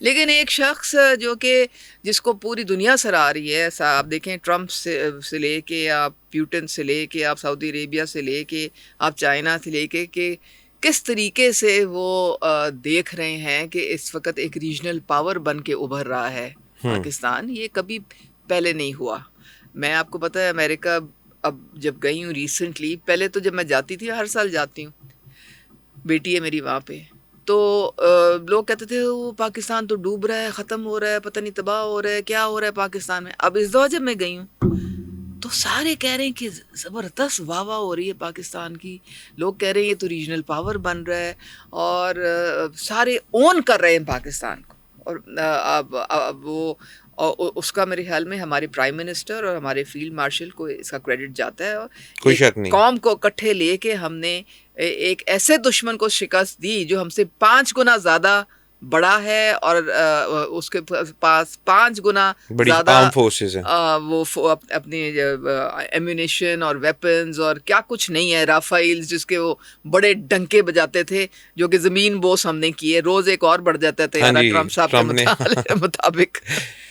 لیکن ایک شخص جو کہ جس کو پوری دنیا سراہ رہی ہے، آپ دیکھیں ٹرمپ سے لے کے آپ پیوٹن سے لے کے آپ سعودی عربیہ سے لے کے آپ چائنا سے لے کے کہ کس طریقے سے وہ دیکھ رہے ہیں کہ اس وقت ایک ریجنل پاور بن کے ابھر رہا ہے پاکستان. یہ کبھی پہلے نہیں ہوا. میں آپ کو پتہ ہے امریکہ اب جب گئی ہوں ریسنٹلی، پہلے تو جب میں جاتی تھی ہر سال جاتی ہوں، بیٹی ہے میری وہاں پہ، تو لوگ کہتے تھے وہ پاکستان تو ڈوب رہا ہے، ختم ہو رہا ہے، پتہ نہیں تباہ ہو رہا ہے، کیا ہو رہا ہے پاکستان میں. اب اس دفعہ جب میں گئی ہوں تو سارے کہہ رہے ہیں کہ زبردست واہ واہ ہو رہی ہے پاکستان کی. لوگ کہہ رہے ہیں یہ تو ریجنل پاور بن رہا ہے، اور سارے اون کر رہے ہیں پاکستان کو. اور اب وہ اس کا میرے خیال میں ہمارے پرائم منسٹر اور ہمارے فیلڈ مارشل کو اس کا کریڈٹ جاتا ہے. اور کوئی ایک شک نہیں. قوم کو اکٹھے لے کے ہم نے ایک ایسے دشمن کو شکست دی جو ہم سے 5 گنا زیادہ بڑا ہے، اور اس کے پاس 5 گنا بڑی زیادہ آرم فورسز ہیں. وہ اپنی ایمونیشن اور ویپنز اور کیا کچھ نہیں ہے. رافائلز جس کے وہ بڑے ڈنکے بجاتے تھے جو کہ زمین بوس ہم نے کیے، روز ایک اور بڑھ جاتا تھا ہاں یار جی ٹرمپ صاحب کے ٹرمپ نے مطابق.